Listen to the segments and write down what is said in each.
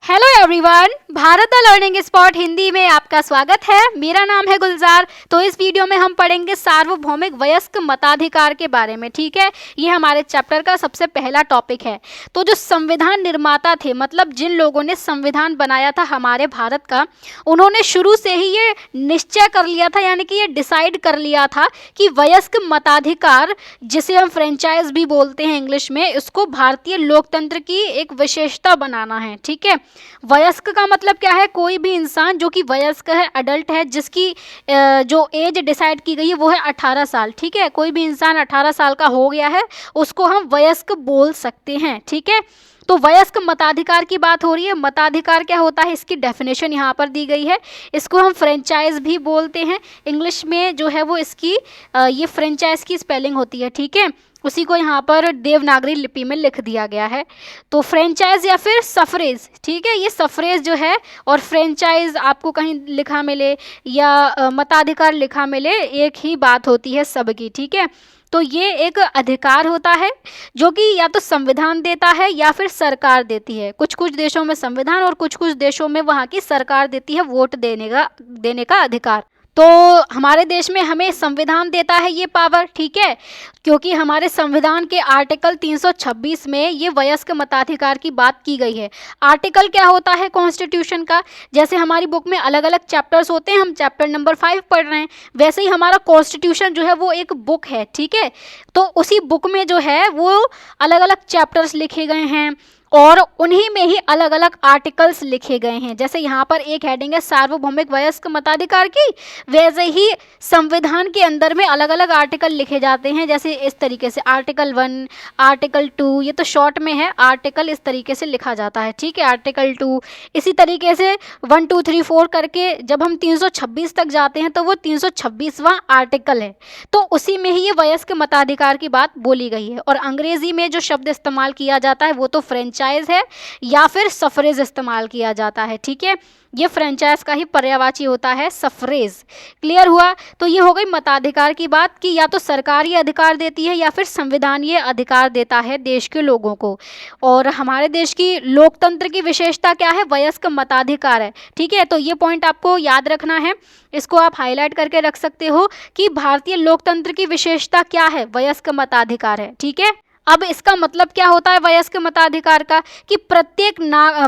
Hello everyone, Bharat learning spot Hindi में आपका स्वागत है। मेरा नाम है गुलजार। तो इस वीडियो में हम पढ़ेंगे सार्वभौमिक वयस्क मताधिकार के बारे में। ठीक है, ये हमारे चैप्टर का सबसे पहला टॉपिक है। तो जो संविधान निर्माता थे, मतलब जिन लोगों ने संविधान बनाया था हमारे भारत का, उन्होंने शुरू से ही ये निश्चय कर लिया था, यानी कि ये डिसाइड कर लिया था कि वयस्क मताधिकार, जिसे हम फ्रेंचाइज भी बोलते हैं इंग्लिश में, इसको भारतीय लोकतंत्र की एक विशेषता बनाना है। ठीक है, वयस्क का मतलब क्या है? कोई भी इंसान जो कि वयस्क है, अडल्ट है, जिसकी जो एज डिसाइड की गई है वो है 18 साल। ठीक है, कोई भी इंसान 18 साल का हो गया है उसको हम वयस्क बोल सकते हैं। ठीक है, तो वयस्क मताधिकार की बात हो रही है। मताधिकार क्या होता है, इसकी डेफिनेशन यहाँ पर दी गई है। इसको हम फ्रेंचाइज भी बोलते हैं। इंग्लिश में जो है वो इसकी ये फ्रेंचाइज की स्पेलिंग होती है। ठीक है, उसी को यहाँ पर देवनागरी लिपि में लिख दिया गया है। तो फ्रेंचाइज या फिर सफरेज, ठीक है, ये सफरेज जो है और फ्रेंचाइज आपको कहीं लिखा मिले या मताधिकार लिखा मिले, एक ही बात होती है सबकी। ठीक है, तो ये एक अधिकार होता है जो कि या तो संविधान देता है या फिर सरकार देती है। कुछ कुछ देशों में संविधान और कुछ कुछ देशों में वहाँ की सरकार देती है वोट देने का अधिकार। तो हमारे देश में हमें संविधान देता है ये पावर। ठीक है, क्योंकि हमारे संविधान के आर्टिकल 326 में ये वयस्क मताधिकार की बात की गई है। आर्टिकल क्या होता है कॉन्स्टिट्यूशन का? जैसे हमारी बुक में अलग अलग चैप्टर्स होते हैं, हम चैप्टर नंबर 5 पढ़ रहे हैं, वैसे ही हमारा कॉन्स्टिट्यूशन जो है वो एक बुक है। ठीक है, तो उसी बुक में जो है वो अलग अलग चैप्टर्स लिखे गए हैं और उन्हीं में ही अलग अलग आर्टिकल्स लिखे गए हैं। जैसे यहाँ पर एक हेडिंग है सार्वभौमिक वयस्क मताधिकार की, वैसे ही संविधान के अंदर में अलग अलग आर्टिकल लिखे जाते हैं। जैसे इस तरीके से आर्टिकल 1, आर्टिकल 2, ये तो शॉर्ट में है, आर्टिकल इस तरीके से लिखा जाता है। ठीक है, आर्टिकल 2, इसी तरीके से 1 2 3 4 करके जब हम 326 तक जाते हैं तो वो 326वां आर्टिकल है। तो उसी में ही ये वयस्क मताधिकार की बात बोली गई है। और अंग्रेजी में जो शब्द इस्तेमाल किया जाता है वो तो फ्रेंचाइज है या फिर सफरेज इस्तेमाल किया जाता है। ठीक है, ये फ्रेंचाइज का ही पर्यायवाची होता है, सफरेज। क्लियर हुआ? तो ये हो गई मताधिकार की बात कि या तो सरकार ये अधिकार देती है या फिर संविधान ये अधिकार देता है देश के लोगों को। और हमारे देश की लोकतंत्र की विशेषता क्या है? वयस्क मताधिकार है। ठीक है, तो ये पॉइंट आपको याद रखना है, इसको आप हाईलाइट करके रख सकते हो कि भारतीय लोकतंत्र की विशेषता क्या है? वयस्क मताधिकार है। ठीक है, अब इसका मतलब क्या होता है वयस्क मताधिकार का? कि प्रत्येक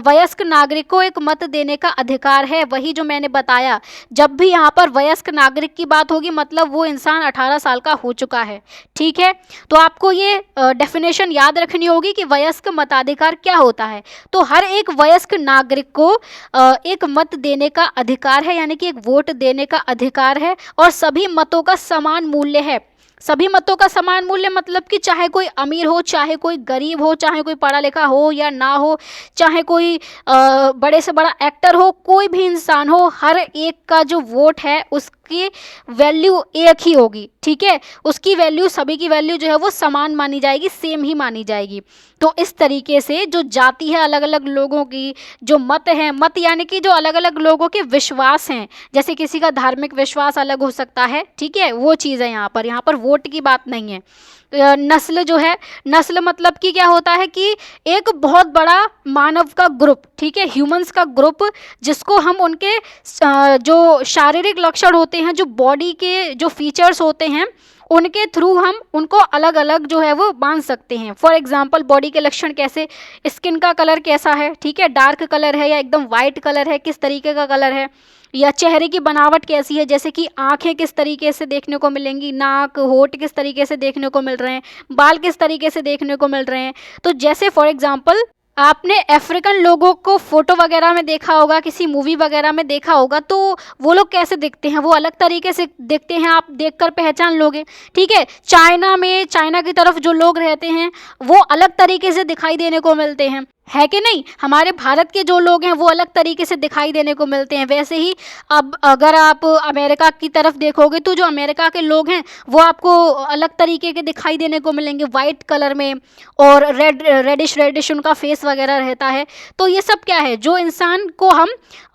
वयस्क नागरिक को एक मत देने का अधिकार है। वही जो मैंने बताया, जब भी यहाँ पर वयस्क नागरिक की बात होगी मतलब वो इंसान 18 साल का हो चुका है। ठीक है, तो आपको ये डेफिनेशन याद रखनी होगी कि वयस्क मताधिकार क्या होता है। तो हर एक वयस्क नागरिक को एक मत देने का अधिकार है, यानी कि एक वोट देने का अधिकार है, और सभी मतों का समान मूल्य है। सभी मतों का समान मूल्य मतलब कि चाहे कोई अमीर हो, चाहे कोई गरीब हो, चाहे कोई पढ़ा लिखा हो या ना हो, चाहे कोई बड़े से बड़ा एक्टर हो, कोई भी इंसान हो, हर एक का जो वोट है उसकी वैल्यू एक ही होगी। ठीक है, उसकी वैल्यू, सभी की वैल्यू जो है वो समान मानी जाएगी, सेम ही मानी जाएगी। तो इस तरीके से जो जाति है अलग अलग लोगों की, जो मत है, मत यानी कि जो अलग अलग लोगों के विश्वास हैं, जैसे किसी का धार्मिक विश्वास अलग हो सकता है। ठीक है, वो चीज़ है यहाँ पर वोट की बात नहीं है। नस्ल जो है, नस्ल मतलब कि क्या होता है कि एक बहुत बड़ा मानव का ग्रुप, ठीक है, ह्यूमंस का ग्रुप, जिसको हम उनके जो शारीरिक लक्षण होते हैं, जो बॉडी के जो फीचर्स होते हैं, उनके थ्रू हम उनको अलग अलग जो है वो मान सकते हैं। फॉर एग्जांपल बॉडी के लक्षण कैसे, स्किन का कलर कैसा है, ठीक है, डार्क कलर है या एकदम वाइट कलर है, किस तरीके का कलर है, या चेहरे की बनावट कैसी है, जैसे कि आंखें किस तरीके से देखने को मिलेंगी, नाक, होठ किस तरीके से देखने को मिल रहे हैं, बाल किस तरीके से देखने को मिल रहे हैं। तो जैसे फॉर एग्जांपल आपने अफ्रीकन लोगों को फोटो वगैरह में देखा होगा, किसी मूवी वगैरह में देखा होगा, तो वो लोग कैसे दिखते हैं? वो अलग तरीके से दिखते हैं, आप देखकर पहचान लोगे। ठीक है, चाइना की तरफ जो लोग रहते हैं वो अलग तरीके से दिखाई देने को मिलते हैं, है कि नहीं? हमारे भारत के जो लोग हैं वो अलग तरीके से दिखाई देने को मिलते हैं। वैसे ही अब अगर आप अमेरिका की तरफ देखोगे तो जो अमेरिका के लोग हैं वो आपको अलग तरीके के दिखाई देने को मिलेंगे, वाइट कलर में, और रेडिश उनका फेस वगैरह रहता है। तो ये सब क्या है, जो इंसान को हम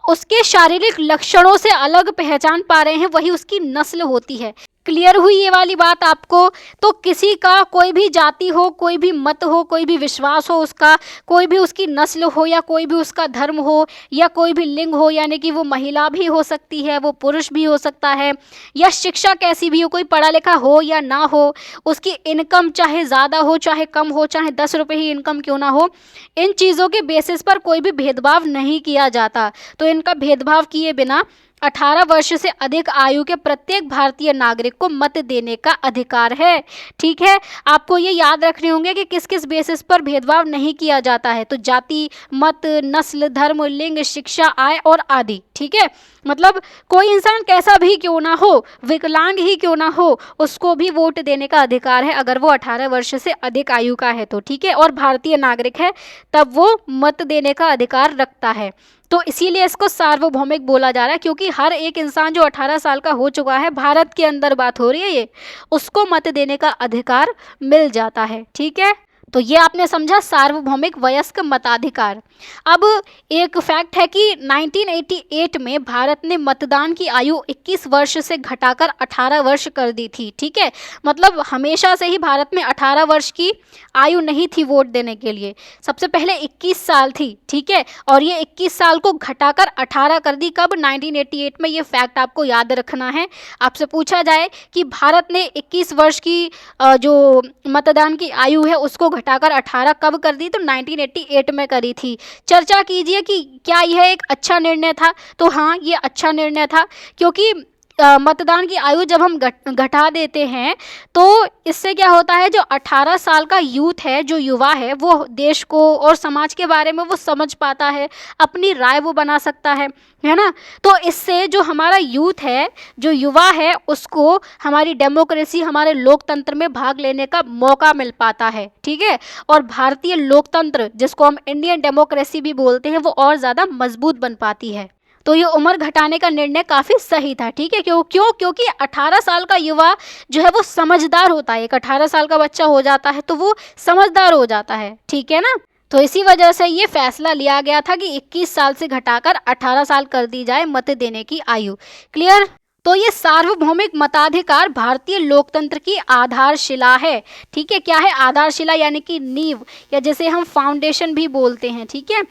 उसके शारीरिक लक्षणों से अलग पहचान पा रहे हैं वही उसकी नस्ल होती है। क्लियर हुई ये वाली बात आपको? तो किसी का कोई भी जाति हो, कोई भी मत हो, कोई भी विश्वास हो उसका, कोई भी उसकी नस्ल हो या कोई भी उसका धर्म हो या कोई भी लिंग हो, यानी कि वो महिला भी हो सकती है, वो पुरुष भी हो सकता है, या शिक्षा कैसी भी हो, कोई पढ़ा लिखा हो या ना हो, उसकी इनकम चाहे ज़्यादा हो चाहे कम हो, चाहे 10 रुपये ही इनकम क्यों ना हो, इन चीज़ों के बेसिस पर कोई भी भेदभाव नहीं किया जाता। तो इनका भेदभाव किए बिना 18 वर्ष से अधिक आयु के प्रत्येक भारतीय नागरिक को मत देने का अधिकार है। ठीक है, आपको ये याद रखने होंगे कि किस किस बेसिस पर भेदभाव नहीं किया जाता है। तो जाति, मत, नस्ल, धर्म, लिंग, शिक्षा, आय और आदि। ठीक है, मतलब कोई इंसान कैसा भी क्यों ना हो, विकलांग ही क्यों ना हो, उसको भी वोट देने का अधिकार है अगर वो 18 वर्ष से अधिक आयु का है तो। ठीक है, और भारतीय नागरिक है तब वो मत देने का अधिकार रखता है। तो इसीलिए इसको सार्वभौमिक बोला जा रहा है, क्योंकि हर एक इंसान जो 18 साल का हो चुका है, भारत के अंदर बात हो रही है ये, उसको मत देने का अधिकार मिल जाता है। ठीक है, तो ये आपने समझा सार्वभौमिक वयस्क मताधिकार। अब एक फैक्ट है कि 1988 में भारत ने मतदान की आयु 21 वर्ष से घटाकर 18 वर्ष कर दी थी। ठीक है, मतलब हमेशा से ही भारत में 18 वर्ष की आयु नहीं थी वोट देने के लिए, सबसे पहले 21 साल थी। ठीक है, और ये 21 साल को घटाकर 18 कर दी। कब? 1988 में। ये फैक्ट आपको याद रखना है। आपसे पूछा जाए कि भारत ने 21 वर्ष की जो मतदान की आयु है उसको घटाकर 18 कब कर दी? तो 1988 में करी थी। चर्चा कीजिए कि क्या यह एक अच्छा निर्णय था? तो हाँ, ये अच्छा निर्णय था, क्योंकि मतदान की आयु जब हम घटा देते हैं तो इससे क्या होता है, जो 18 साल का यूथ है, जो युवा है, वो देश को और समाज के बारे में वो समझ पाता है, अपनी राय वो बना सकता है ना। तो इससे जो हमारा यूथ है, जो युवा है, उसको हमारी डेमोक्रेसी, हमारे लोकतंत्र में भाग लेने का मौका मिल पाता है। ठीक है, और भारतीय लोकतंत्र, जिसको हम इंडियन डेमोक्रेसी भी बोलते हैं, वो और ज़्यादा मजबूत बन पाती है। तो ये उम्र घटाने का निर्णय काफ़ी सही था। ठीक है, क्योंकि 18 साल का युवा जो है वो समझदार होता है। एक 18 साल का बच्चा हो जाता है तो वो समझदार हो जाता है। ठीक है ना, तो इसी वजह से ये फैसला लिया गया था कि 21 साल से घटाकर 18 साल कर दी जाए मत देने की आयु। क्लियर? तो ये सार्वभौमिक मताधिकार भारतीय लोकतंत्र की आधारशिला है। ठीक है, क्या है? आधारशिला, यानी कि नींव, या जैसे हम फाउंडेशन भी बोलते हैं। ठीक है,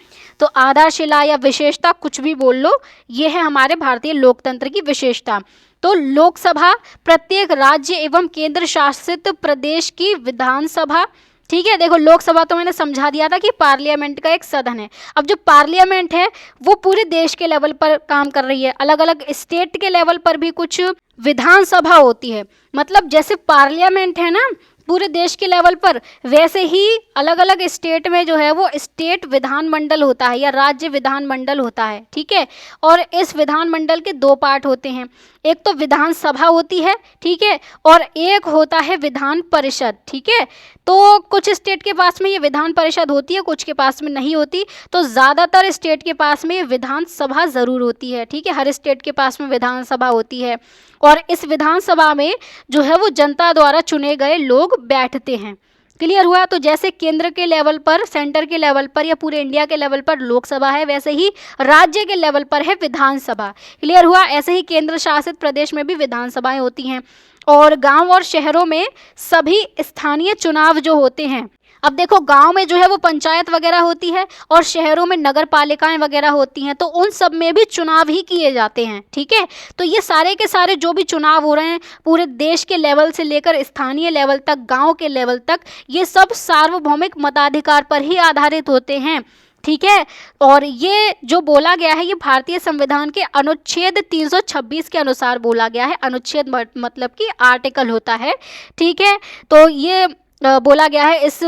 तो आधारशिला या विशेषता कुछ भी बोल लो, ये है हमारे भारतीय लोकतंत्र की विशेषता। तो लोकसभा प्रत्येक राज्य एवं केंद्र शासित प्रदेश की विधानसभा। ठीक है, देखो लोकसभा तो मैंने समझा दिया था कि पार्लियामेंट का एक सदन है। अब जो पार्लियामेंट है वो पूरे देश के लेवल पर काम कर रही है, अलग अलग स्टेट के लेवल पर भी कुछ विधानसभा होती है। मतलब जैसे पार्लियामेंट है ना पूरे देश के लेवल पर, वैसे ही अलग अलग स्टेट में जो है वो स्टेट विधानमंडल होता है या राज्य विधानमंडल होता है। ठीक है, और इस विधानमंडल के दो पार्ट होते हैं, एक तो विधानसभा होती है, ठीक है, और एक होता है विधान परिषद। ठीक है, तो कुछ स्टेट के पास में ये विधान परिषद होती है, कुछ के पास में नहीं होती। तो ज़्यादातर स्टेट के पास में ये विधानसभा ज़रूर होती है। ठीक है, हर स्टेट के पास में विधानसभा होती है, और इस विधानसभा में जो है वो जनता द्वारा चुने गए लोग बैठते हैं। क्लियर हुआ? तो जैसे केंद्र के लेवल पर, सेंटर के लेवल पर या पूरे इंडिया के लेवल पर लोकसभा है, वैसे ही राज्य के लेवल पर है विधानसभा। क्लियर हुआ? ऐसे ही केंद्र शासित प्रदेश में भी विधानसभाएं होती हैं। और गांव और शहरों में सभी स्थानीय चुनाव जो होते हैं, अब देखो गांव में जो है वो पंचायत वगैरह होती है और शहरों में नगर पालिकाएं वगैरह होती हैं, तो उन सब में भी चुनाव ही किए जाते हैं। ठीक है, तो ये सारे के सारे जो भी चुनाव हो रहे हैं पूरे देश के लेवल से लेकर स्थानीय लेवल तक, गांव के लेवल तक, ये सब सार्वभौमिक मताधिकार पर ही आधारित होते हैं। ठीक है, और ये जो बोला गया है ये भारतीय संविधान के अनुच्छेद 326 के अनुसार बोला गया है। अनुच्छेद मतलब कि आर्टिकल होता है। ठीक है, तो ये बोला गया है इस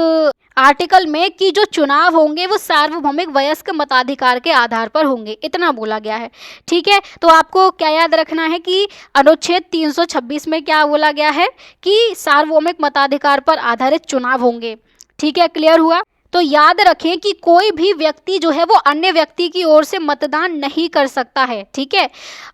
आर्टिकल में कि जो चुनाव होंगे वो सार्वभौमिक वयस्क मताधिकार के आधार पर होंगे, इतना बोला गया है। ठीक है, तो आपको क्या याद रखना है कि अनुच्छेद 326 में क्या बोला गया है कि सार्वभौमिक मताधिकार पर आधारित चुनाव होंगे। ठीक है, क्लियर हुआ? तो याद रखें कि कोई भी व्यक्ति जो है वो अन्य व्यक्ति की ओर से मतदान नहीं कर सकता है, ठीक है।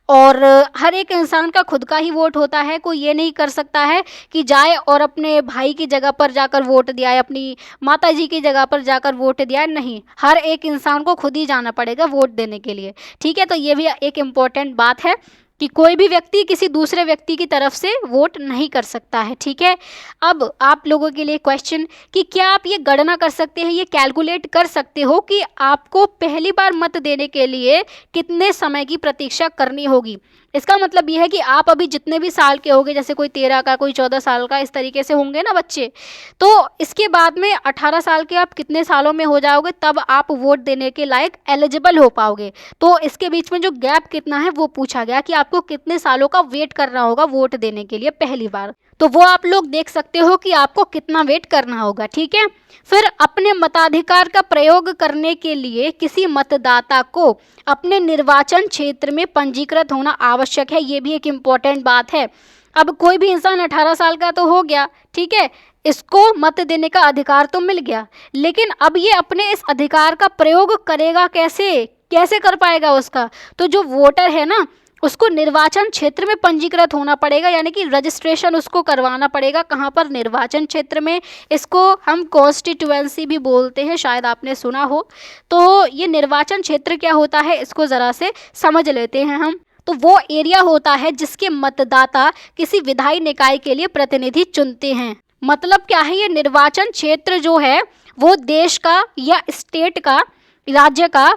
और हर एक इंसान का खुद का ही वोट होता है, कोई ये नहीं कर सकता है कि जाए और अपने भाई की जगह पर जाकर वोट दिया है, अपनी माता जी की जगह पर जाकर वोट दिया है, नहीं, हर एक इंसान को खुद ही जाना पड़ेगा वोट देने के लिए, ठीक है। तो ये भी एक इम्पॉर्टेंट बात है कि कोई भी व्यक्ति किसी दूसरे व्यक्ति की तरफ से वोट नहीं कर सकता है, ठीक है। अब आप लोगों के लिए क्वेश्चन कि क्या आप ये गणना कर सकते हैं, ये कैलकुलेट कर सकते हो कि आपको पहली बार मत देने के लिए कितने समय की प्रतीक्षा करनी होगी। इसका मतलब ये है कि आप अभी जितने भी साल के होंगे, जैसे कोई 13 का, कोई 14 साल का, इस तरीके से होंगे ना बच्चे, तो इसके बाद में 18 साल के आप कितने सालों में हो जाओगे तब आप वोट देने के लायक एलिजिबल हो पाओगे। तो इसके बीच में जो गैप कितना है वो पूछा गया कि आपको कितने सालों का वेट करना होगा वोट देने के लिए पहली बार। तो वो आप लोग देख सकते हो कि आपको कितना वेट करना होगा, ठीक है। फिर अपने मताधिकार का प्रयोग करने के लिए किसी मतदाता को अपने निर्वाचन क्षेत्र में पंजीकृत होना आवश्यक है, ये भी एक इम्पॉर्टेंट बात है। अब कोई भी इंसान 18 साल का तो हो गया, ठीक है, इसको मत देने का अधिकार तो मिल गया, लेकिन अब ये अपने इस अधिकार का प्रयोग करेगा कैसे, कैसे कर पाएगा उसका। तो जो वोटर है ना, उसको निर्वाचन क्षेत्र में पंजीकृत होना पड़ेगा, यानी कि रजिस्ट्रेशन उसको करवाना पड़ेगा। कहाँ पर? निर्वाचन क्षेत्र में। इसको हम कॉन्स्टिट्यूएंसी भी बोलते हैं, शायद आपने सुना हो। तो ये निर्वाचन क्षेत्र क्या होता है, इसको ज़रा से समझ लेते हैं हम। तो वो एरिया होता है जिसके मतदाता किसी विधायी निकाय के लिए प्रतिनिधि चुनते हैं। मतलब क्या है, ये निर्वाचन क्षेत्र जो है वो देश का या स्टेट का, राज्य का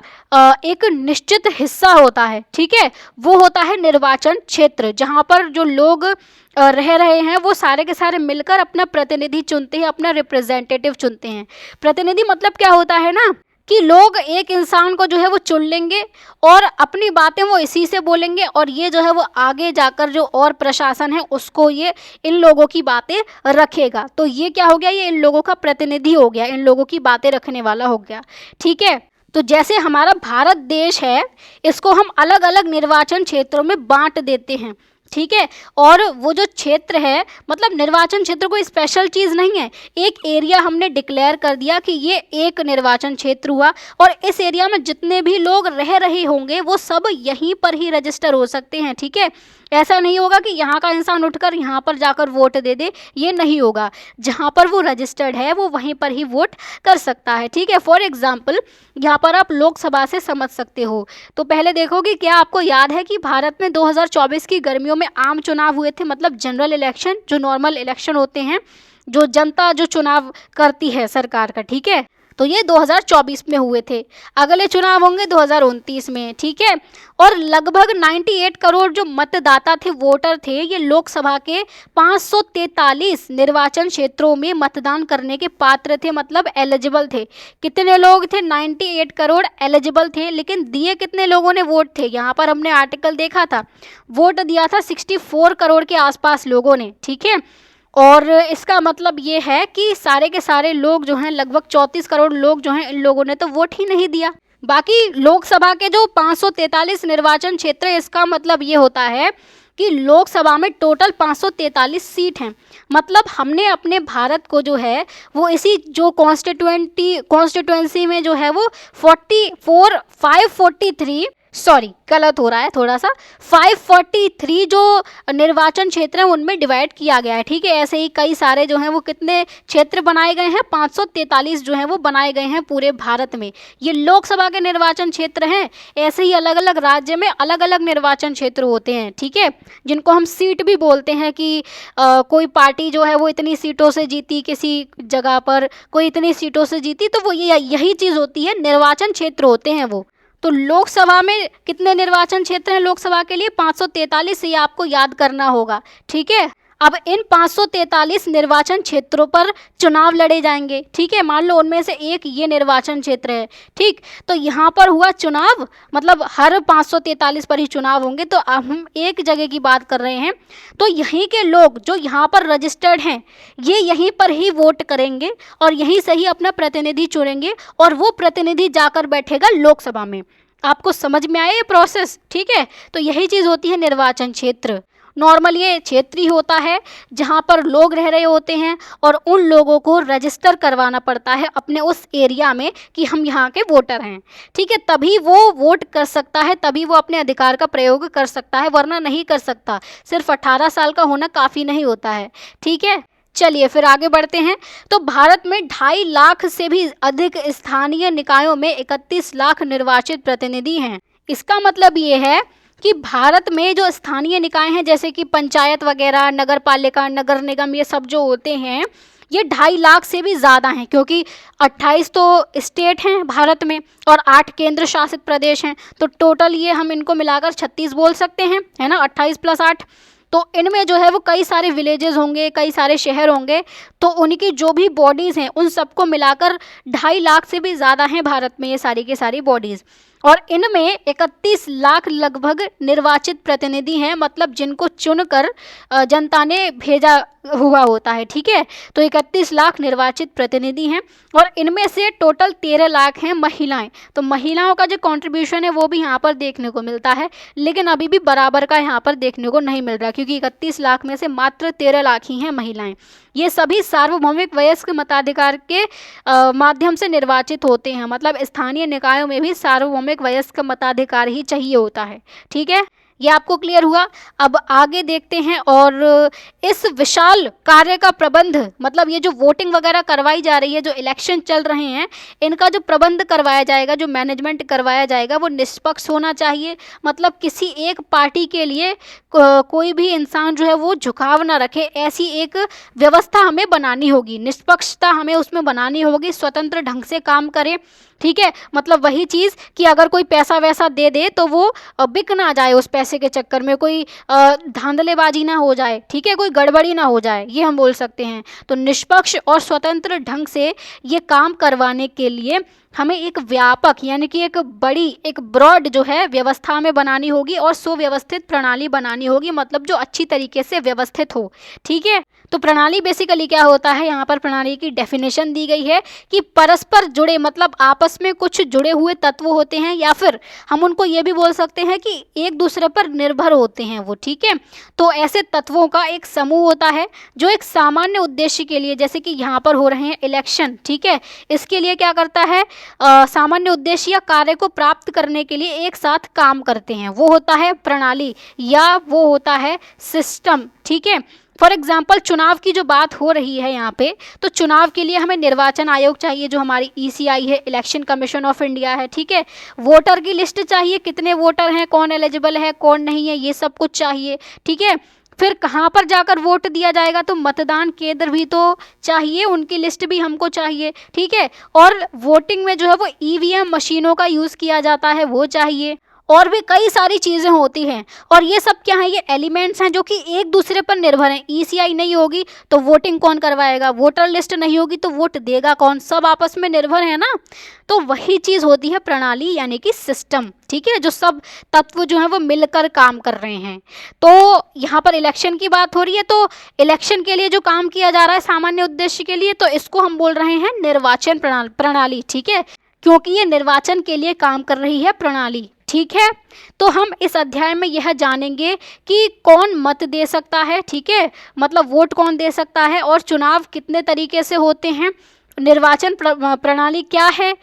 एक निश्चित हिस्सा होता है, ठीक है। वो होता है निर्वाचन क्षेत्र, जहाँ पर जो लोग रह रहे हैं वो सारे के सारे मिलकर अपना प्रतिनिधि चुनते हैं, अपना रिप्रेजेंटेटिव चुनते हैं। प्रतिनिधि मतलब क्या होता है ना, कि लोग एक इंसान को जो है वो चुन लेंगे और अपनी बातें वो इसी से बोलेंगे, और ये जो है वो आगे जाकर जो और प्रशासन है उसको ये इन लोगों की बातें रखेगा। तो ये क्या हो गया, ये इन लोगों का प्रतिनिधि हो गया, इन लोगों की बातें रखने वाला हो गया, ठीक है। तो जैसे हमारा भारत देश है, इसको हम अलग अलग निर्वाचन क्षेत्रों में बांट देते हैं, ठीक है। और वो जो क्षेत्र है, मतलब निर्वाचन क्षेत्र कोई स्पेशल चीज़ नहीं है, एक एरिया हमने डिक्लेयर कर दिया कि ये एक निर्वाचन क्षेत्र हुआ, और इस एरिया में जितने भी लोग रह रहे होंगे वो सब यहीं पर ही रजिस्टर हो सकते हैं, ठीक है। ऐसा नहीं होगा कि यहाँ का इंसान उठकर यहाँ पर जाकर वोट दे दे, ये नहीं होगा। जहाँ पर वो रजिस्टर्ड है वो वहीं पर ही वोट कर सकता है, ठीक है। फॉर एग्जाम्पल यहाँ पर आप लोकसभा से समझ सकते हो। तो पहले देखो कि क्या आपको याद है कि भारत में 2024 की गर्मियों में आम चुनाव हुए थे, मतलब जनरल इलेक्शन, जो नॉर्मल इलेक्शन होते हैं, जो जनता जो चुनाव करती है सरकार का, ठीक है। तो ये 2024 में हुए थे। अगले चुनाव होंगे 2029 में, ठीक है। और लगभग 98 करोड़ जो मतदाता थे, वोटर थे, ये लोकसभा के 543 निर्वाचन क्षेत्रों में मतदान करने के पात्र थे, मतलब एलिजिबल थे। कितने लोग थे? 98 करोड़ एलिजिबल थे, लेकिन दिए कितने लोगों ने वोट थे? यहाँ पर हमने आर्टिकल देखा था, वोट दिया था 64 करोड़ के आसपास लोगों ने, ठीक है। और इसका मतलब ये है कि सारे के सारे लोग जो हैं, लगभग 34 करोड़ लोग जो हैं, इन लोगों ने तो वोट ही नहीं दिया। बाकी लोकसभा के जो 543 निर्वाचन क्षेत्र है, इसका मतलब ये होता है कि लोकसभा में टोटल 543 सीट हैं। मतलब हमने अपने भारत को जो है वो इसी जो कॉन्स्टिट्यूएंसी में जो है वो 543 सॉरी गलत हो रहा है थोड़ा सा, 543 जो निर्वाचन क्षेत्र हैं उनमें डिवाइड किया गया है, ठीक है। ऐसे ही कई सारे जो हैं वो कितने क्षेत्र बनाए गए हैं, 543 जो हैं वो बनाए गए हैं पूरे भारत में। ये लोकसभा के निर्वाचन क्षेत्र हैं। ऐसे ही अलग अलग राज्य में अलग अलग निर्वाचन क्षेत्र होते हैं, ठीक है, जिनको हम सीट भी बोलते हैं कि कोई पार्टी जो है वो इतनी सीटों से जीती किसी जगह पर, कोई इतनी सीटों से जीती, तो वो यही चीज़ होती है, निर्वाचन क्षेत्र होते हैं वो। तो लोकसभा में कितने निर्वाचन क्षेत्र हैं लोकसभा के लिए? 543, ये आपको याद करना होगा, ठीक है। अब इन 543 निर्वाचन क्षेत्रों पर चुनाव लड़े जाएंगे, ठीक है। मान लो उनमें से एक ये निर्वाचन क्षेत्र है, ठीक। तो यहाँ पर हुआ चुनाव, मतलब हर 543 पर ही चुनाव होंगे। तो अब हम एक जगह की बात कर रहे हैं, तो यहीं के लोग जो यहाँ पर रजिस्टर्ड हैं, ये यहीं पर ही वोट करेंगे और यहीं से ही अपना प्रतिनिधि चुनेंगे, और वो प्रतिनिधि जाकर बैठेगा लोकसभा में। आपको समझ में आया ये प्रोसेस, ठीक है। तो यही चीज़ होती है निर्वाचन क्षेत्र। नॉर्मल ये क्षेत्रीय होता है जहाँ पर लोग रह रहे होते हैं और उन लोगों को रजिस्टर करवाना पड़ता है अपने उस एरिया में कि हम यहाँ के वोटर हैं, ठीक है, तभी वो वोट कर सकता है, तभी वो अपने अधिकार का प्रयोग कर सकता है, वरना नहीं कर सकता। सिर्फ 18 साल का होना काफ़ी नहीं होता है, ठीक है। चलिए फिर आगे बढ़ते हैं। तो भारत में 2.5 लाख से भी अधिक स्थानीय निकायों में 31 लाख निर्वाचित प्रतिनिधि हैं। इसका मतलब ये है कि भारत में जो स्थानीय निकाय हैं जैसे कि पंचायत वगैरह, नगर पालिका, नगर निगम, ये सब जो होते हैं ये 2.5 लाख से भी ज़्यादा हैं, क्योंकि 28 तो स्टेट हैं भारत में और 8 केंद्र शासित प्रदेश हैं। तो टोटल ये हम इनको मिलाकर 36 बोल सकते हैं, है ना, 28 + 8। तो इनमें जो है वो कई सारे विलेजेस होंगे, कई सारे शहर होंगे, तो उनकी जो भी बॉडीज़ हैं उन सबको मिलाकर 2.5 लाख से भी ज़्यादा हैं भारत में ये सारी की सारी बॉडीज़। और इनमें 31 लाख लगभग निर्वाचित प्रतिनिधि हैं, मतलब जिनको चुनकर जनता ने भेजा हुआ होता है, ठीक है। तो 31 लाख निर्वाचित प्रतिनिधि हैं और इनमें से टोटल 13 लाख हैं महिलाएं। तो महिलाओं का जो कंट्रीब्यूशन है वो भी यहाँ पर देखने को मिलता है, लेकिन अभी भी बराबर का यहाँ पर देखने को नहीं मिल रहा, क्योंकि 31 लाख में से मात्र 13 लाख ही हैं महिलाएं। ये सभी सार्वभौमिक वयस्क मताधिकार के माध्यम से निर्वाचित होते हैं, मतलब स्थानीय निकायों में भी सार्वभौमिक वयस्क मताधिकार ही चाहिए होता है, ठीक है। ये आपको क्लियर हुआ। अब आगे देखते हैं। और इस विशाल कार्य का प्रबंध, मतलब ये जो वोटिंग वगैरह करवाई जा रही है, जो इलेक्शन चल रहे हैं, इनका जो प्रबंध करवाया जाएगा, जो मैनेजमेंट करवाया जाएगा, वो निष्पक्ष होना चाहिए। मतलब किसी एक पार्टी के लिए कोई भी इंसान जो है वो झुकाव ना रखे, ऐसी एक व्यवस्था हमें बनानी होगी, निष्पक्षता हमें उसमें बनानी होगी, स्वतंत्र ढंग से काम करे, ठीक है। मतलब वही चीज़ कि अगर कोई पैसा वैसा दे दे तो वो बिक ना जाए, उस पैसे के चक्कर में कोई धांधलेबाजी ना हो जाए, ठीक है, कोई गड़बड़ी ना हो जाए, ये हम बोल सकते हैं। तो निष्पक्ष और स्वतंत्र ढंग से ये काम करवाने के लिए हमें एक व्यापक यानी कि एक बड़ी, एक ब्रॉड जो है व्यवस्था में बनानी होगी और सुव्यवस्थित प्रणाली बनानी होगी, मतलब जो अच्छी तरीके से व्यवस्थित हो, ठीक है। तो प्रणाली बेसिकली क्या होता है, यहाँ पर प्रणाली की डेफिनेशन दी गई है कि परस्पर जुड़े, मतलब आपस में कुछ जुड़े हुए तत्व होते हैं, या फिर हम उनको ये भी बोल सकते हैं कि एक दूसरे पर निर्भर होते हैं वो, ठीक है। तो ऐसे तत्वों का एक समूह होता है जो एक सामान्य उद्देश्य के लिए, जैसे कि यहाँ पर हो रहे हैं इलेक्शन, ठीक है, इसके लिए क्या करता है, सामान्य उद्देश्य या कार्य को प्राप्त करने के लिए एक साथ काम करते हैं, वो होता है प्रणाली या वो होता है सिस्टम, ठीक है। फॉर एग्जाम्पल चुनाव की जो बात हो रही है यहाँ पे, तो चुनाव के लिए हमें निर्वाचन आयोग चाहिए जो हमारी ECI है, इलेक्शन कमीशन ऑफ इंडिया है, ठीक है। वोटर की लिस्ट चाहिए, कितने वोटर हैं, कौन एलिजिबल है, कौन नहीं है, ये सब कुछ चाहिए, ठीक है। फिर कहाँ पर जाकर वोट दिया जाएगा, तो मतदान केंद्र भी तो चाहिए, उनकी लिस्ट भी हमको चाहिए, ठीक है। और वोटिंग में जो है वो EVM मशीनों का यूज़ किया जाता है, वो चाहिए, और भी कई सारी चीज़ें होती हैं। और ये सब क्या है, ये एलिमेंट्स हैं जो कि एक दूसरे पर निर्भर हैं। ECI नहीं होगी तो वोटिंग कौन करवाएगा, वोटर लिस्ट नहीं होगी तो वोट देगा कौन, सब आपस में निर्भर है ना। तो वही चीज़ होती है प्रणाली यानी कि सिस्टम, ठीक है, जो सब तत्व जो हैं वो मिलकर काम कर रहे हैं। तो यहाँ पर इलेक्शन की बात हो रही है, तो इलेक्शन के लिए जो काम किया जा रहा है सामान्य उद्देश्य के लिए, तो इसको हम बोल रहे हैं निर्वाचन प्रणाली, ठीक है, क्योंकि ये निर्वाचन के लिए काम कर रही है प्रणाली, ठीक है। तो हम इस अध्याय में यह जानेंगे कि कौन मत दे सकता है, ठीक है, मतलब वोट कौन दे सकता है, और चुनाव कितने तरीके से होते हैं, निर्वाचन प्रणाली क्या है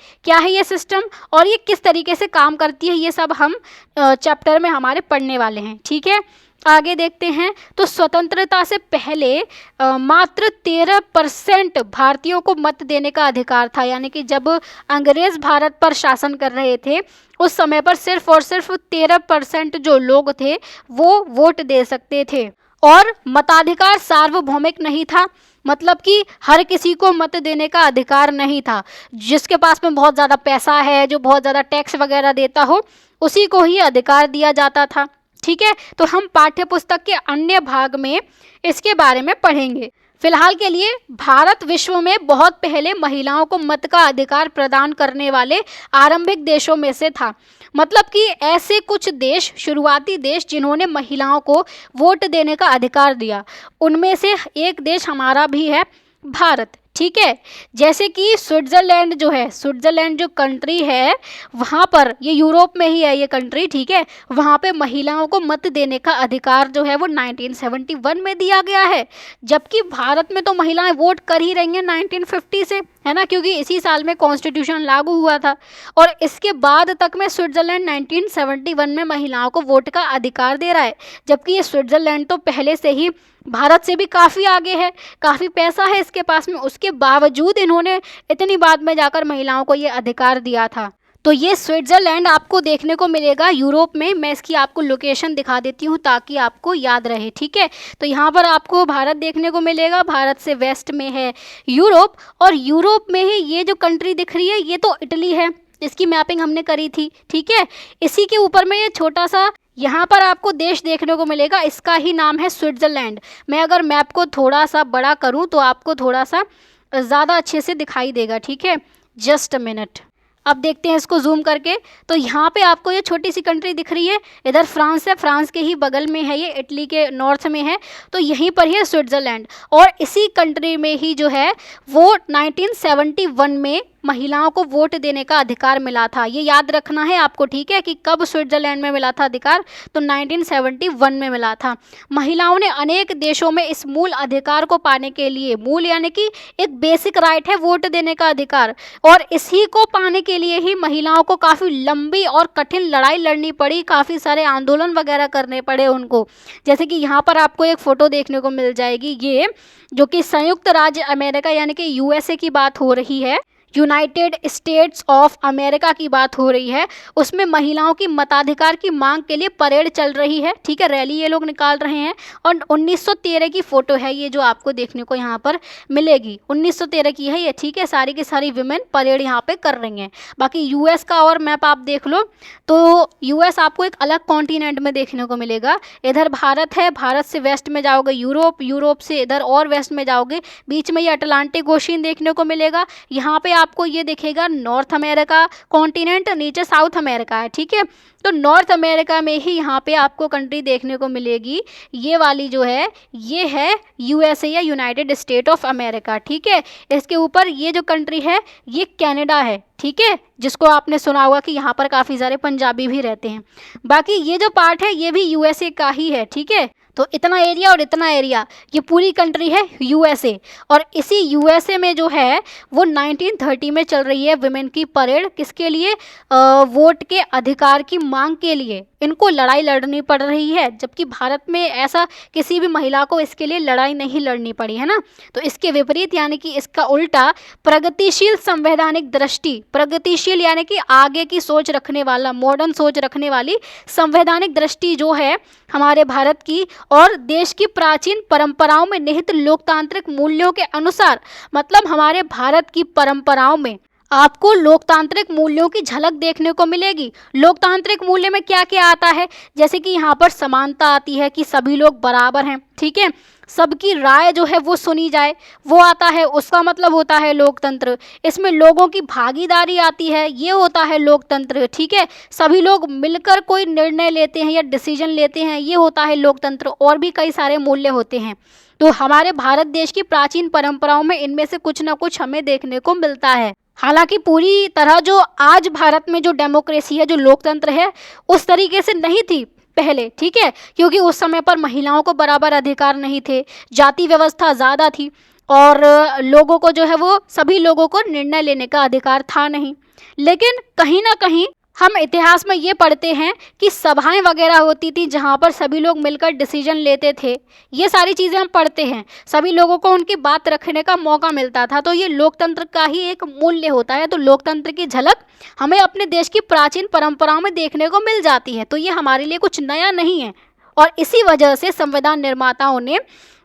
ये सिस्टम, और ये किस तरीके से काम करती है, ये सब हम चैप्टर में हमारे पढ़ने वाले हैं, ठीक है। आगे देखते हैं। तो स्वतंत्रता से पहले मात्र 13% भारतीयों को मत देने का अधिकार था, यानी कि जब अंग्रेज भारत पर शासन कर रहे थे उस समय पर सिर्फ और सिर्फ 13% जो लोग थे वो वोट दे सकते थे, और मताधिकार सार्वभौमिक नहीं था, मतलब कि हर किसी को मत देने का अधिकार नहीं था। जिसके पास में बहुत ज़्यादा पैसा है, जो बहुत ज़्यादा टैक्स वगैरह देता हो, उसी को ही अधिकार दिया जाता था, ठीक है। तो हम पाठ्य पुस्तक के अन्य भाग में इसके बारे में पढ़ेंगे। फिलहाल के लिए भारत विश्व में बहुत पहले महिलाओं को मत का अधिकार प्रदान करने वाले आरंभिक देशों में से था, मतलब कि ऐसे कुछ देश, शुरुआती देश जिन्होंने महिलाओं को वोट देने का अधिकार दिया, उनमें से एक देश हमारा भी है, भारत, ठीक है। जैसे कि स्विट्ज़रलैंड जो है, स्विट्ज़रलैंड जो कंट्री है वहाँ पर, ये यूरोप में ही है ये कंट्री, ठीक है, वहाँ पे महिलाओं को मत देने का अधिकार जो है वो 1971 में दिया गया है। जबकि भारत में तो महिलाएं वोट कर ही रही हैं 1950 से, है ना, क्योंकि इसी साल में कॉन्स्टिट्यूशन लागू हुआ था। और इसके बाद तक में स्विट्ज़रलैंड 1971 में महिलाओं को वोट का अधिकार दे रहा है। जबकि ये स्विट्ज़रलैंड तो पहले से ही भारत से भी काफ़ी आगे है, काफ़ी पैसा है इसके पास में, उसके बावजूद इन्होंने इतनी बाद में जाकर महिलाओं को ये अधिकार दिया था। तो ये स्विट्ज़रलैंड आपको देखने को मिलेगा यूरोप में। मैं इसकी आपको लोकेशन दिखा देती हूँ ताकि आपको याद रहे, ठीक है। तो यहाँ पर आपको भारत देखने को मिलेगा, भारत से वेस्ट में है यूरोप, और यूरोप में ही ये जो कंट्री दिख रही है ये तो इटली है, इसकी मैपिंग हमने करी थी, ठीक है। इसी के ऊपर में ये छोटा सा यहाँ पर आपको देश देखने को मिलेगा, इसका ही नाम है स्विट्ज़रलैंड। मैं अगर मैप को थोड़ा सा बड़ा करूँ तो आपको थोड़ा सा ज़्यादा अच्छे से दिखाई देगा, ठीक है। जस्ट अ मिनट, अब देखते हैं इसको जूम करके। तो यहाँ पे आपको ये छोटी सी कंट्री दिख रही है, इधर फ्रांस है, फ्रांस के ही बगल में है ये, इटली के नॉर्थ में है, तो यहीं पर है स्विट्ज़रलैंड। और इसी कंट्री में ही जो है वो 1971 में महिलाओं को वोट देने का अधिकार मिला था। ये याद रखना है आपको, ठीक है, कि कब स्विट्ज़रलैंड में मिला था अधिकार, तो 1971 में मिला था। महिलाओं ने अनेक देशों में इस मूल अधिकार को पाने के लिए, मूल यानी कि एक बेसिक राइट है वोट देने का अधिकार, और इसी को पाने के लिए ही महिलाओं को काफ़ी लंबी और कठिन लड़ाई लड़नी पड़ी, काफ़ी सारे आंदोलन वगैरह करने पड़े उनको। जैसे कि यहाँ पर आपको एक फ़ोटो देखने को मिल जाएगी, ये जो कि संयुक्त राज्य अमेरिका यानी कि यूएसए की बात हो रही है, यूनाइटेड स्टेट्स ऑफ अमेरिका की बात हो रही है। उसमें महिलाओं की मताधिकार की मांग के लिए परेड चल रही है, ठीक है, रैली ये लोग निकाल रहे हैं। और 1913 की फ़ोटो है ये जो आपको देखने को यहाँ पर मिलेगी, 1913 की है ये, ठीक है। सारी की सारी विमेन परेड यहाँ पे कर रही हैं। बाकी यूएस का और मैप आप देख लो तो यूएस आपको एक अलग कॉन्टिनेंट में देखने को मिलेगा। इधर भारत है, भारत से वेस्ट में जाओगे यूरोप, यूरोप से इधर और वेस्ट में जाओगे, बीच में ये अटलांटिक ओशियन देखने को मिलेगा। यहाँ पे आपको ये दिखेगा नॉर्थ अमेरिका कॉन्टिनेंट, नीचे साउथ अमेरिका है, ठीक है। तो नॉर्थ अमेरिका में ही यहाँ पे आपको कंट्री देखने को मिलेगी, ये वाली जो है ये है यूएसए या यूनाइटेड स्टेट ऑफ अमेरिका, ठीक है। इसके ऊपर ये जो कंट्री है ये कनाडा है, ठीक है, जिसको आपने सुना होगा कि यहाँ पर काफ़ी सारे पंजाबी भी रहते हैं। बाकी ये जो पार्ट है ये भी यूएसए का ही है, ठीक है। तो इतना एरिया और इतना एरिया, ये पूरी कंट्री है यूएसए। और इसी यूएसए में जो है वो 1930 में चल रही है विमेन की परेड, किसके लिए, वोट के अधिकार की मांग के लिए इनको लड़ाई लड़नी पड़ रही है। जबकि भारत में ऐसा किसी भी महिला को इसके लिए लड़ाई नहीं लड़नी पड़ी, है ना। तो इसके विपरीत यानी कि इसका उल्टा प्रगतिशील संवैधानिक दृष्टि, प्रगतिशील यानी कि आगे की सोच रखने वाला, मॉडर्न सोच रखने वाली संवैधानिक दृष्टि जो है हमारे भारत की, और देश की प्राचीन परंपराओं में निहित लोकतांत्रिक मूल्यों के अनुसार, मतलब हमारे भारत की परंपराओं में आपको लोकतांत्रिक मूल्यों की झलक देखने को मिलेगी। लोकतांत्रिक मूल्य में क्या क्या आता है, जैसे कि यहाँ पर समानता आती है कि सभी लोग बराबर हैं, ठीक है, सबकी राय जो है वो सुनी जाए, वो आता है, उसका मतलब होता है लोकतंत्र। इसमें लोगों की भागीदारी आती है, ये होता है लोकतंत्र, ठीक है। सभी लोग मिलकर कोई निर्णय लेते हैं या डिसीजन लेते हैं, ये होता है लोकतंत्र। और भी कई सारे मूल्य होते हैं। तो हमारे भारत देश की प्राचीन परंपराओं में इनमें से कुछ ना कुछ हमें देखने को मिलता है। हालांकि पूरी तरह जो आज भारत में जो डेमोक्रेसी है, जो लोकतंत्र है, उस तरीके से नहीं थी पहले, ठीक है, क्योंकि उस समय पर महिलाओं को बराबर अधिकार नहीं थे, जाति व्यवस्था ज़्यादा थी, और लोगों को जो है वो सभी लोगों को निर्णय लेने का अधिकार था नहीं। लेकिन कहीं ना कहीं हम इतिहास में ये पढ़ते हैं कि सभाएं वगैरह होती थी जहाँ पर सभी लोग मिलकर डिसीजन लेते थे, ये सारी चीज़ें हम पढ़ते हैं, सभी लोगों को उनकी बात रखने का मौका मिलता था। तो ये लोकतंत्र का ही एक मूल्य होता है। तो लोकतंत्र की झलक हमें अपने देश की प्राचीन परंपराओं में देखने को मिल जाती है। तो ये हमारे लिए कुछ नया नहीं है, और इसी वजह से संविधान निर्माताओं ने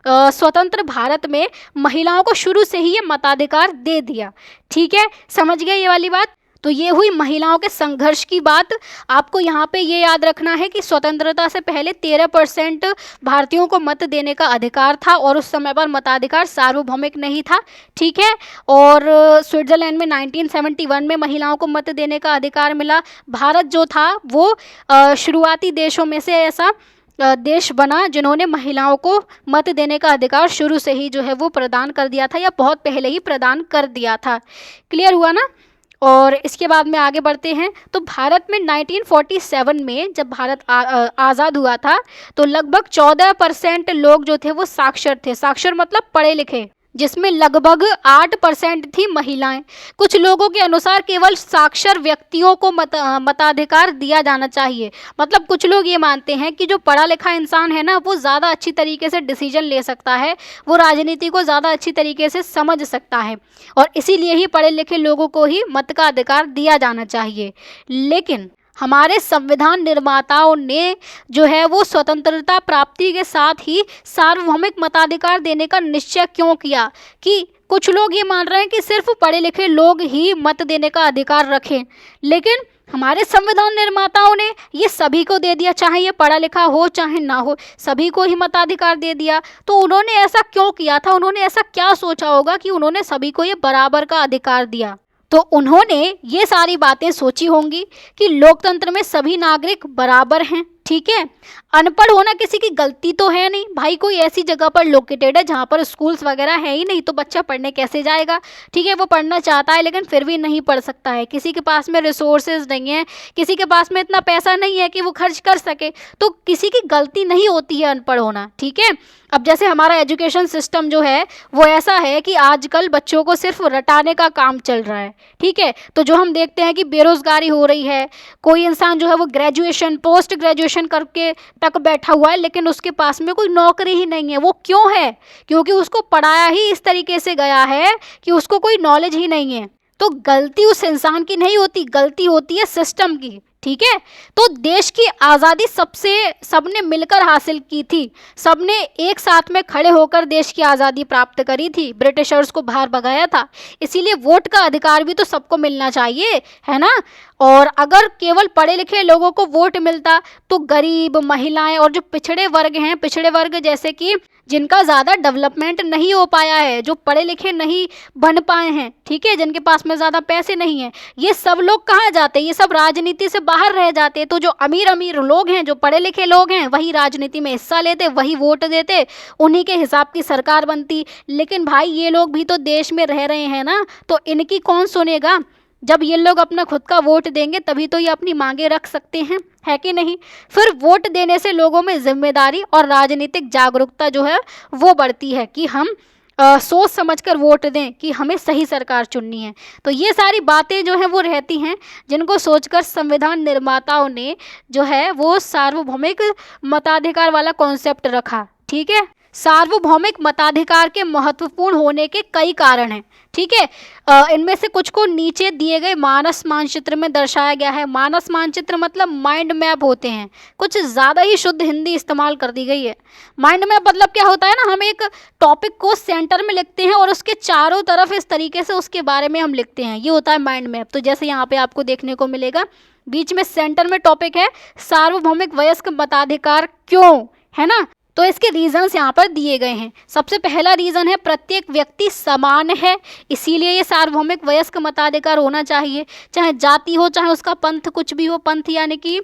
स्वतंत्र भारत में महिलाओं को शुरू से ही ये मताधिकार दे दिया, ठीक है, समझ गए ये वाली बात। तो ये हुई महिलाओं के संघर्ष की बात। आपको यहाँ पे ये याद रखना है कि स्वतंत्रता से पहले 13% भारतीयों को मत देने का अधिकार था, और उस समय पर मताधिकार सार्वभौमिक नहीं था, ठीक है। और स्विट्ज़रलैंड में 1971 में महिलाओं को मत देने का अधिकार मिला। भारत जो था वो शुरुआती देशों में से ऐसा देश बना जिन्होंने महिलाओं को मत देने का अधिकार शुरू से ही जो है वो प्रदान कर दिया था, या बहुत पहले ही प्रदान कर दिया था। क्लियर हुआ ना। और इसके बाद में आगे बढ़ते हैं। तो भारत में 1947 में जब भारत आज़ाद हुआ था तो लगभग 14% लोग जो थे वो साक्षर थे। साक्षर मतलब पढ़े लिखे, जिसमें लगभग 8% थी महिलाएं। कुछ लोगों के अनुसार केवल साक्षर व्यक्तियों को मताधिकार दिया जाना चाहिए। मतलब कुछ लोग ये मानते हैं कि जो पढ़ा लिखा इंसान है ना, वो ज़्यादा अच्छी तरीके से डिसीजन ले सकता है, वो राजनीति को ज़्यादा अच्छी तरीके से समझ सकता है, और इसीलिए ही पढ़े लिखे लोगों को ही मत का अधिकार दिया जाना चाहिए। लेकिन हमारे संविधान निर्माताओं ने जो है वो स्वतंत्रता प्राप्ति के साथ ही सार्वभौमिक मताधिकार देने का निश्चय क्यों किया? कि कुछ लोग ये मान रहे हैं कि सिर्फ पढ़े लिखे लोग ही मत देने का अधिकार रखें, लेकिन हमारे संविधान निर्माताओं ने ये सभी को दे दिया, चाहे ये पढ़ा लिखा हो चाहे ना हो, सभी को ही मताधिकार दे दिया। तो उन्होंने ऐसा क्यों किया था? उन्होंने ऐसा क्या सोचा होगा कि उन्होंने सभी को ये बराबर का अधिकार दिया? तो उन्होंने ये सारी बातें सोची होंगी कि लोकतंत्र में सभी नागरिक बराबर हैं, ठीक है। अनपढ़ होना किसी की गलती तो है नहीं भाई, कोई ऐसी जगह पर लोकेटेड है जहाँ पर स्कूल्स वगैरह है ही नहीं, तो बच्चा पढ़ने कैसे जाएगा? ठीक है, वो पढ़ना चाहता है लेकिन फिर भी नहीं पढ़ सकता है, किसी के पास में रिसोर्सेज नहीं है, किसी के पास में इतना पैसा नहीं है कि वो खर्च कर सके, तो किसी की गलती नहीं होती है अनपढ़ होना, ठीक है। अब जैसे हमारा एजुकेशन सिस्टम जो है वो ऐसा है कि आजकल बच्चों को सिर्फ रटाने का काम चल रहा है, ठीक है। तो जो हम देखते हैं कि बेरोजगारी हो रही है, कोई इंसान जो है वो ग्रेजुएशन पोस्ट ग्रेजुएशन करके तक बैठा हुआ है लेकिन उसके पास में कोई नौकरी ही नहीं है। वो क्यों है? क्योंकि उसको पढ़ाया ही इस तरीके से गया है कि उसको कोई नॉलेज ही नहीं है। तो गलती उस इंसान की नहीं होती, गलती होती है सिस्टम की, ठीक है। तो देश की आज़ादी सबने मिलकर हासिल की थी, सबने एक साथ में खड़े होकर देश की आज़ादी प्राप्त करी थी, ब्रिटिशर्स को बाहर भगाया था। इसीलिए वोट का अधिकार भी तो सबको मिलना चाहिए, है ना। और अगर केवल पढ़े लिखे लोगों को वोट मिलता तो गरीब, महिलाएं और जो पिछड़े वर्ग हैं, पिछड़े वर्ग जैसे कि जिनका ज़्यादा डेवलपमेंट नहीं हो पाया है, जो पढ़े लिखे नहीं बन पाए हैं, ठीक है, जिनके पास में ज़्यादा पैसे नहीं हैं, ये सब लोग कहाँ जाते? ये सब राजनीति से बाहर रह जाते। तो जो अमीर अमीर लोग हैं, जो पढ़े लिखे लोग हैं, वही राजनीति में हिस्सा लेते, वही वोट देते, उन्हीं के हिसाब की सरकार बनती। लेकिन भाई ये लोग भी तो देश में रह रहे हैं ना, तो इनकी कौन सुनेगा? जब ये लोग अपना खुद का वोट देंगे तभी तो ये अपनी मांगे रख सकते हैं, है कि नहीं। फिर वोट देने से लोगों में जिम्मेदारी और राजनीतिक जागरूकता जो है वो बढ़ती है कि हम सोच समझकर वोट दें कि हमें सही सरकार चुननी है। तो ये सारी बातें जो हैं वो रहती हैं जिनको सोचकर संविधान निर्माताओं ने जो है वो सार्वभौमिक मताधिकार वाला कॉन्सेप्ट रखा, ठीक है। सार्वभौमिक मताधिकार के महत्वपूर्ण होने के कई कारण हैं, ठीक है। इनमें से कुछ को नीचे दिए गए मानस मानचित्र में दर्शाया गया है। मानस मानचित्र मतलब माइंड मैप होते हैं, कुछ ज़्यादा ही शुद्ध हिंदी इस्तेमाल कर दी गई है। माइंड मैप मतलब क्या होता है ना, हम एक टॉपिक को सेंटर में लिखते हैं और उसके चारों तरफ इस तरीके से उसके बारे में हम लिखते हैं, ये होता है माइंड मैप। तो जैसे यहाँ पे आपको देखने को मिलेगा, बीच में सेंटर में टॉपिक है सार्वभौमिक वयस्क मताधिकार क्यों, है ना। तो इसके रीजंस यहाँ पर दिए गए हैं। सबसे पहला रीज़न है प्रत्येक व्यक्ति समान है, इसीलिए ये सार्वभौमिक वयस्क मताधिकार होना चाहिए, चाहे जाति हो चाहे उसका पंथ कुछ भी हो। पंथ यानी कि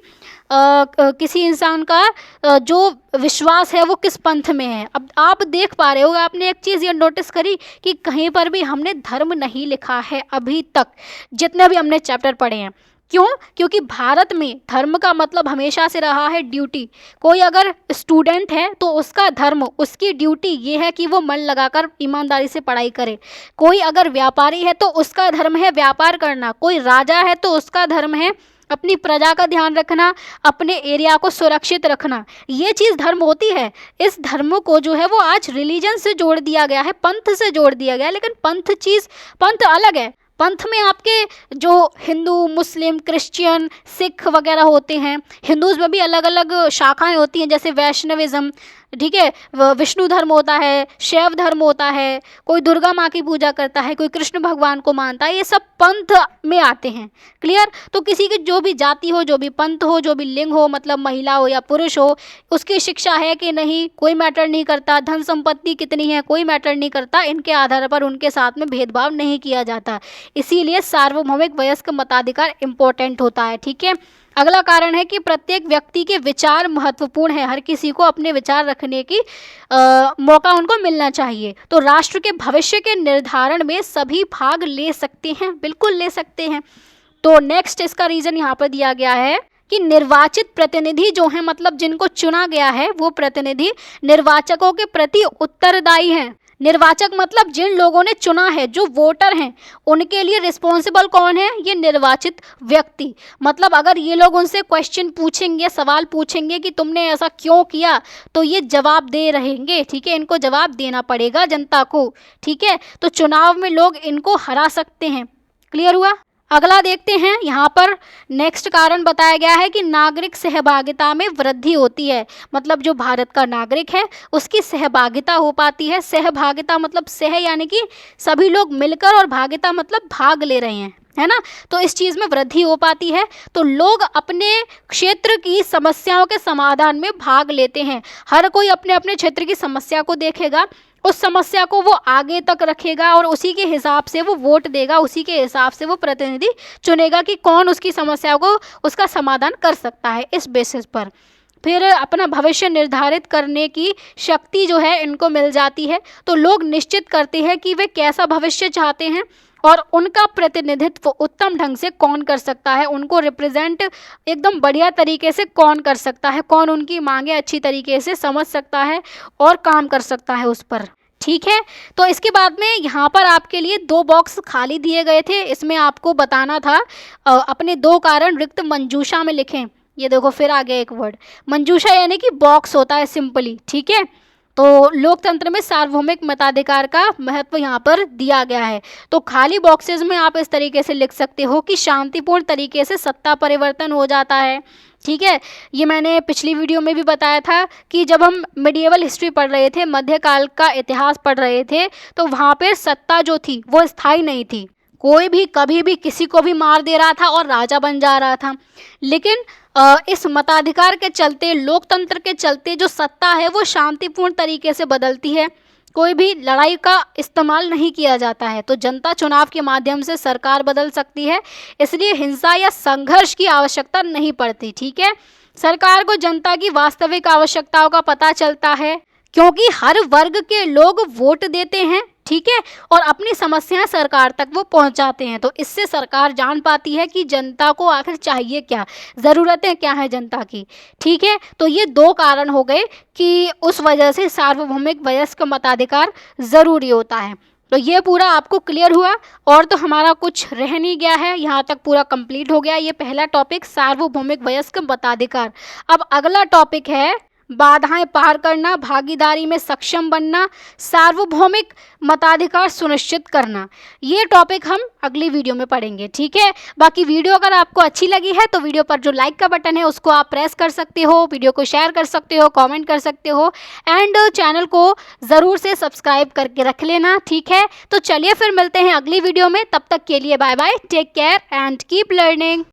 किसी इंसान का जो विश्वास है वो किस पंथ में है। अब आप देख पा रहे हो, आपने एक चीज़ ये नोटिस करी कि कहीं पर भी हमने धर्म नहीं लिखा है अभी तक, जितने भी हमने चैप्टर पढ़े हैं। क्यों? क्योंकि भारत में धर्म का मतलब हमेशा से रहा है ड्यूटी। कोई अगर स्टूडेंट है तो उसका धर्म, उसकी ड्यूटी ये है कि वो मन लगाकर ईमानदारी से पढ़ाई करे। कोई अगर व्यापारी है तो उसका धर्म है व्यापार करना। कोई राजा है तो उसका धर्म है अपनी प्रजा का ध्यान रखना, अपने एरिया को सुरक्षित रखना। ये चीज़ धर्म होती है। इस धर्म को जो है वो आज रिलीजन से जोड़ दिया गया है, पंथ से जोड़ दिया गया है। लेकिन पंथ अलग है। पंथ में आपके जो हिंदू, मुस्लिम, क्रिश्चियन, सिख वगैरह होते हैं, हिंदूज़ में भी अलग अलग शाखाएं होती हैं, जैसे वैष्णविज्म, ठीक है, विष्णु धर्म होता है, शैव धर्म होता है, कोई दुर्गा माँ की पूजा करता है, कोई कृष्ण भगवान को मानता है, ये सब पंथ में आते हैं। क्लियर? तो किसी की जो भी जाति हो, जो भी पंथ हो, जो भी लिंग हो, मतलब महिला हो या पुरुष हो, उसकी शिक्षा है कि नहीं कोई मैटर नहीं करता, धन संपत्ति कितनी है कोई मैटर नहीं करता, इनके आधार पर उनके साथ में भेदभाव नहीं किया जाता। इसीलिए सार्वभौमिक वयस्क मताधिकार इम्पोर्टेंट होता है, ठीक है। अगला कारण है कि प्रत्येक व्यक्ति के विचार महत्वपूर्ण है, हर किसी को अपने विचार रखने की मौका उनको मिलना चाहिए। तो राष्ट्र के भविष्य के निर्धारण में सभी भाग ले सकते हैं, बिल्कुल ले सकते हैं। तो नेक्स्ट इसका रीजन यहाँ पर दिया गया है कि निर्वाचित प्रतिनिधि जो हैं, मतलब जिनको चुना गया है, वो प्रतिनिधि निर्वाचकों के प्रति उत्तरदायी हैं। निर्वाचक मतलब जिन लोगों ने चुना है, जो वोटर हैं, उनके लिए रिस्पॉन्सिबल कौन है? ये निर्वाचित व्यक्ति। मतलब अगर ये लोग उनसे क्वेश्चन पूछेंगे, सवाल पूछेंगे कि तुमने ऐसा क्यों किया, तो ये जवाब दे रहेंगे, ठीक है, इनको जवाब देना पड़ेगा जनता को, ठीक है। तो चुनाव में लोग इनको हरा सकते हैं। क्लियर हुआ? अगला देखते हैं, यहाँ पर नेक्स्ट कारण बताया गया है कि नागरिक सहभागिता में वृद्धि होती है। मतलब जो भारत का नागरिक है उसकी सहभागिता हो पाती है। सहभागिता मतलब सह यानी कि सभी लोग मिलकर, और भागिता मतलब भाग ले रहे हैं, है ना। तो इस चीज़ में वृद्धि हो पाती है। तो लोग अपने क्षेत्र की समस्याओं के समाधान में भाग लेते हैं। हर कोई अपने अपने क्षेत्र की समस्या को देखेगा, उस समस्या को वो आगे तक रखेगा और उसी के हिसाब से वो वोट देगा, उसी के हिसाब से वो प्रतिनिधि चुनेगा कि कौन उसकी समस्या को, उसका समाधान कर सकता है। इस बेसिस पर फिर अपना भविष्य निर्धारित करने की शक्ति जो है इनको मिल जाती है। तो लोग निश्चित करते हैं कि वे कैसा भविष्य चाहते हैं और उनका प्रतिनिधित्व उत्तम ढंग से कौन कर सकता है, उनको रिप्रेजेंट एकदम बढ़िया तरीके से कौन कर सकता है, कौन उनकी मांगे अच्छी तरीके से समझ सकता है और काम कर सकता है उस पर, ठीक है। तो इसके बाद में यहाँ पर आपके लिए 2 बॉक्स खाली दिए गए थे। इसमें आपको बताना था अपने 2 कारण रिक्त मंजूषा में लिखें। ये देखो फिर आ गया एक वर्ड, मंजूषा यानी कि बॉक्स होता है सिंपली, ठीक है। तो लोकतंत्र में सार्वभौमिक मताधिकार का महत्व यहाँ पर दिया गया है। तो खाली बॉक्सेस में आप इस तरीके से लिख सकते हो कि शांतिपूर्ण तरीके से सत्ता परिवर्तन हो जाता है, ठीक है। ये मैंने पिछली वीडियो में भी बताया था कि जब हम मिडिएवल हिस्ट्री पढ़ रहे थे, मध्यकाल का इतिहास पढ़ रहे थे, तो वहाँ पर सत्ता जो थी वो स्थायी नहीं थी। कोई भी कभी भी किसी को भी मार दे रहा था और राजा बन जा रहा था। लेकिन इस मताधिकार के चलते, लोकतंत्र के चलते जो सत्ता है वो शांतिपूर्ण तरीके से बदलती है, कोई भी लड़ाई का इस्तेमाल नहीं किया जाता है। तो जनता चुनाव के माध्यम से सरकार बदल सकती है, इसलिए हिंसा या संघर्ष की आवश्यकता नहीं पड़ती, ठीक है। सरकार को जनता की वास्तविक आवश्यकताओं का पता चलता है, क्योंकि हर वर्ग के लोग वोट देते हैं, ठीक है, और अपनी समस्याएं सरकार तक वो पहुंचाते हैं। तो इससे सरकार जान पाती है कि जनता को आखिर चाहिए क्या, ज़रूरतें क्या हैं जनता की, ठीक है। तो ये 2 कारण हो गए कि उस वजह से सार्वभौमिक वयस्क मताधिकार ज़रूरी होता है। तो ये पूरा आपको क्लियर हुआ, और तो हमारा कुछ रह नहीं गया है, यहाँ तक पूरा कंप्लीट हो गया। ये पहला टॉपिक सार्वभौमिक वयस्क मताधिकार। अब अगला टॉपिक है बाधाएं पार करना, भागीदारी में सक्षम बनना, सार्वभौमिक मताधिकार सुनिश्चित करना। ये टॉपिक हम अगली वीडियो में पढ़ेंगे, ठीक है। बाकी वीडियो अगर आपको अच्छी लगी है तो वीडियो पर जो लाइक का बटन है उसको आप प्रेस कर सकते हो, वीडियो को शेयर कर सकते हो, कमेंट कर सकते हो, एंड चैनल को ज़रूर से सब्सक्राइब करके रख लेना, ठीक है। तो चलिए फिर मिलते हैं अगली वीडियो में, तब तक के लिए bye bye, take care and keep learning.